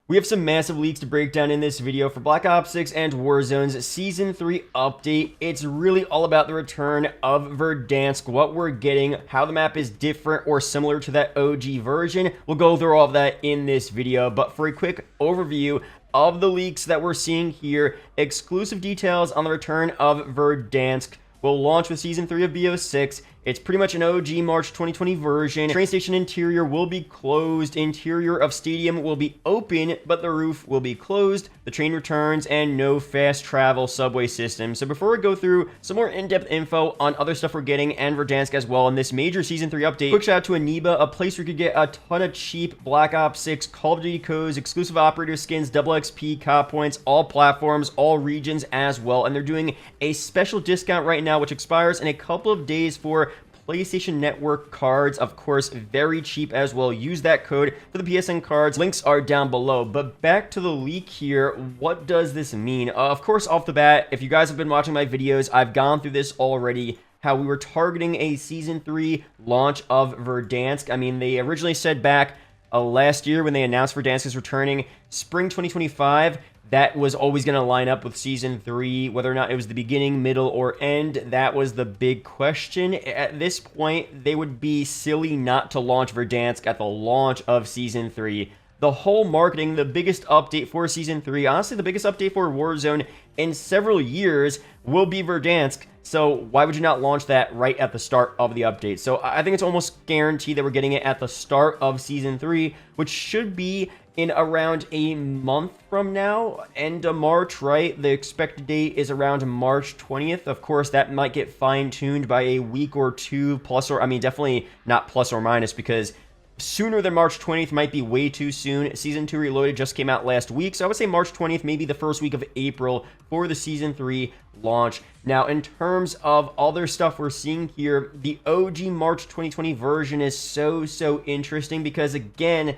We have some massive leaks to break down in this video for Black Ops 6 and Warzone's Season 3 update. It's really all about the return of Verdansk, what we're getting, how the map is different or similar to that OG version. We'll go through all of that in this video, but for a quick overview of the leaks that we're seeing here, exclusive details on the return of Verdansk will launch with Season 3 of BO6. It's pretty much an OG March 2020 version. Train station interior will be closed. Interior of stadium will be open, but the roof will be closed. The train returns and no fast travel subway system. So before we go through some more in-depth info on other stuff we're getting and Verdansk as well in this major Season 3 update, quick shout out to Eneba, a place where you could get a ton of cheap Black Ops 6 Call of Duty codes, exclusive operator skins, double XP, COD points, all platforms, all regions as well. And they're doing a special discount right now, which expires in a couple of days for PlayStation Network cards. Of course, very cheap as well. Use that code for the PSN cards. Links are down below. But back to the leak here. What does this mean? Of course, off the bat, if you guys have been watching my videos, I've gone through this already, how we were targeting a Season 3 launch of Verdansk. I mean, they originally said back last year when they announced Verdansk is returning, spring 2025, that was always going to line up with Season 3. Whether or not it was the beginning, middle, or end, that was the big question. At this point, they would be silly not to launch Verdansk at the launch of Season 3. The whole marketing, the biggest update for Season 3, honestly, the biggest update for Warzone in several years will be Verdansk. So why would you not launch that right at the start of the update? So I think it's almost guaranteed that we're getting it at the start of Season 3, which should be in around a month from now, end of March, right? The expected date is around March 20th. Of course, that might get fine-tuned by a week or two, plus or, I mean, definitely not plus or minus, because sooner than March 20th might be way too soon. Season 2 Reloaded just came out last week, so I would say March 20th, maybe the first week of April for the Season 3 launch. Now, in terms of other stuff we're seeing here, the OG March 2020 version is so interesting because, again,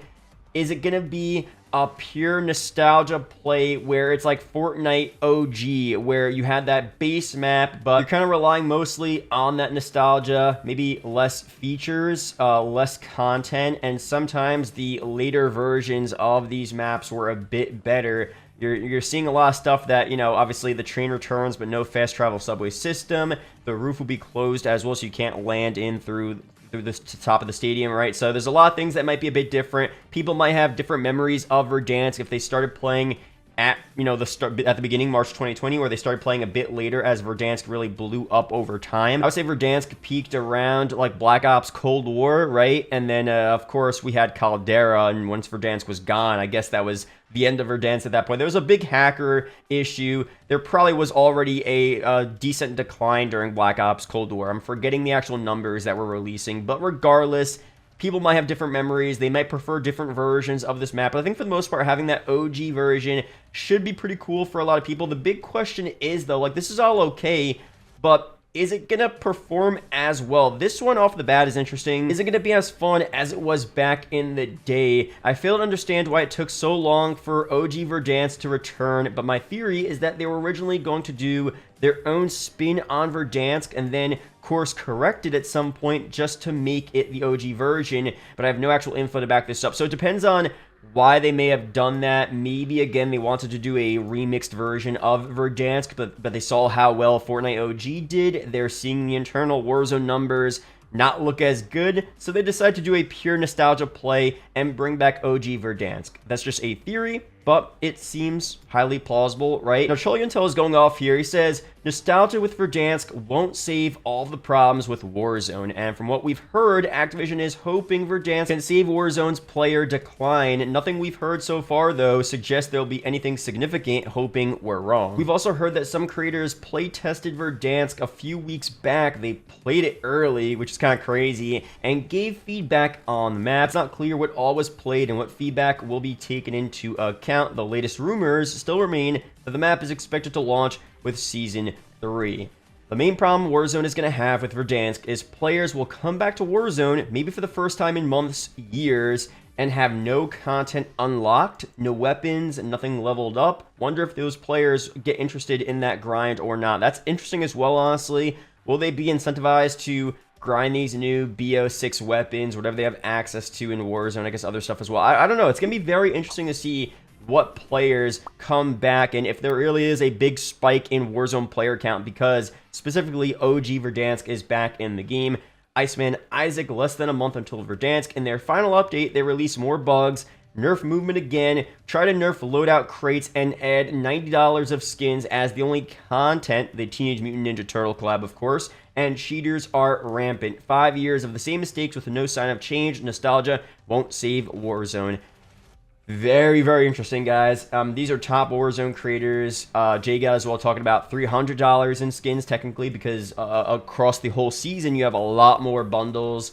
is it going to be a pure nostalgia play where it's like Fortnite OG, where you had that base map, but you're kind of relying mostly on that nostalgia, maybe less features, less content, and sometimes the later versions of these maps were a bit better. You're seeing a lot of stuff that, you know, obviously the train returns, but no fast travel subway system. The roof will be closed as well, so you can't land in through the top of the stadium, right? So there's a lot of things that might be a bit different. People might have different memories of Verdansk if they started playing at, you know, at the beginning, March 2020, or they started playing a bit later as Verdansk really blew up over time. I would say Verdansk peaked around like Black Ops Cold War, right? And then, of course, we had Caldera, and once Verdansk was gone, I guess that was the end of Verdansk at that point. There was a big hacker issue. There probably was already a decent decline during Black Ops Cold War. I'm forgetting the actual numbers that were releasing, but regardless, people might have different memories. They might prefer different versions of this map. But I think for the most part, having that OG version should be pretty cool for a lot of people. The big question is, though, like, this is all okay, but is it going to perform as well? This one off the bat is interesting. Is it going to be as fun as it was back in the day? I fail to understand why it took so long for OG Verdansk to return, but my theory is that they were originally going to do their own spin on Verdansk and then course corrected at some point just to make it the OG version, but I have no actual info to back this up. So it depends on why they may have done that. Maybe, again, they wanted to do a remixed version of Verdansk, but they saw how well Fortnite OG did. They're seeing the internal Warzone numbers not look as good, so they decided to do a pure nostalgia play and bring back OG Verdansk. That's just a theory, but it seems highly plausible, right? Now, Charlie Intel is going off here. He says, nostalgia with Verdansk won't save all the problems with Warzone. And from what we've heard, Activision is hoping Verdansk can save Warzone's player decline. Nothing we've heard so far, though, suggests there'll be anything significant, hoping we're wrong. We've also heard that some creators play-tested Verdansk a few weeks back. They played it early, which is kind of crazy, and gave feedback on the map. It's not clear what all was played and what feedback will be taken into account. The latest rumors still remain that the map is expected to launch with Season 3. The main problem Warzone is going to have with Verdansk is players will come back to Warzone, maybe for the first time in months, years, and have no content unlocked, no weapons, nothing leveled up. Wonder if those players get interested in that grind or not. That's interesting as well, honestly. Will they be incentivized to grind these new BO6 weapons, whatever they have access to in Warzone, I guess other stuff as well? I don't know. It's going to be very interesting to see what players come back and if there really is a big spike in Warzone player count, because specifically OG Verdansk is back in the game. Iceman, Isaac, less than a month until Verdansk. In their final update, they release more bugs, nerf movement again, try to nerf loadout crates, and add $90 of skins as the only content, the Teenage Mutant Ninja Turtle collab, of course, and cheaters are rampant. 5 years of the same mistakes with no sign of change. Nostalgia won't save Warzone. Very, very interesting, guys. These are top Warzone creators. Jga as well, talking about $300 in skins, technically, because across the whole season, you have a lot more bundles.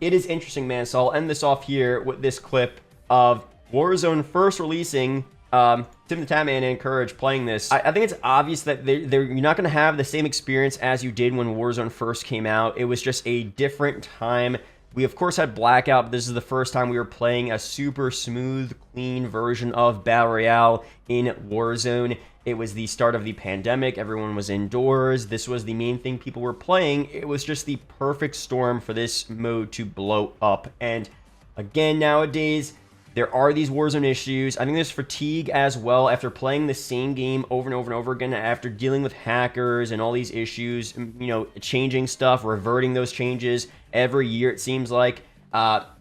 It is interesting, man. So I'll end this off here with this clip of Warzone first releasing. Tim the Tatman and Courage playing this. I think it's obvious that you're not going to have the same experience as you did when Warzone first came out. It was just a different time. We, of course, had Blackout, but this is the first time we were playing a super smooth, clean version of Battle Royale in Warzone. It was the start of the pandemic. Everyone was indoors. This was the main thing people were playing. It was just the perfect storm for this mode to blow up. And again, nowadays, there are these Warzone issues. I think there's fatigue as well after playing the same game over and over and over again, after dealing with hackers and all these issues, you know, changing stuff, reverting those changes every year, it seems like.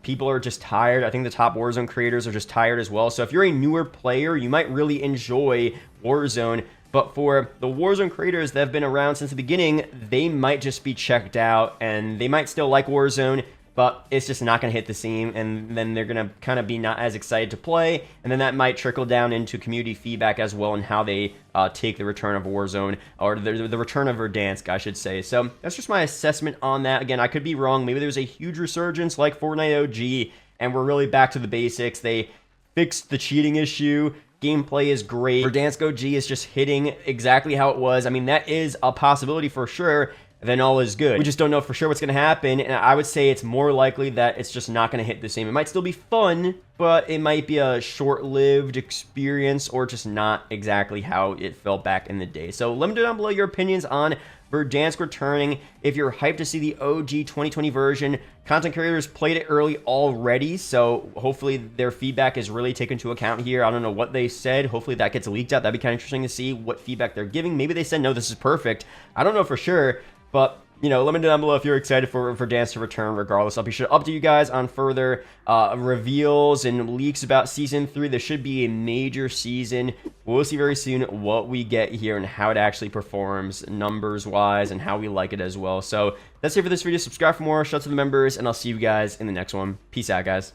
People are just tired. I think the top Warzone creators are just tired as well. So if you're a newer player, you might really enjoy Warzone. But for the Warzone creators that have been around since the beginning, they might just be checked out, and they might still like Warzone, but it's just not going to hit the same, and then they're going to kind of be not as excited to play, and then that might trickle down into community feedback as well, and how they take the return of Warzone, or the return of Verdansk, I should say. So that's just my assessment on that. Again, I could be wrong. Maybe there's a huge resurgence like Fortnite OG, and we're really back to the basics. They fixed the cheating issue. Gameplay is great. Verdansk OG is just hitting exactly how it was. I mean, that is a possibility for sure. Then all is good. We just don't know for sure what's going to happen, and I would say it's more likely that it's just not going to hit the same. It might still be fun, but it might be a short-lived experience, or just not exactly how it felt back in the day. So let me know down below your opinions on Verdansk returning. If you're hyped to see the OG 2020 version, content creators played it early already, so hopefully their feedback is really taken into account here. I don't know what they said. Hopefully that gets leaked out. That'd be kind of interesting to see what feedback they're giving. Maybe they said, no, this is perfect. I don't know for sure. But, you know, let me know down below if you're excited for Verdansk to return regardless. I'll be sure to update you guys on further reveals and leaks about Season 3. This should be a major season. We'll see very soon what we get here and how it actually performs numbers-wise and how we like it as well. So that's it for this video. Subscribe for more. Shout out to the members, and I'll see you guys in the next one. Peace out, guys.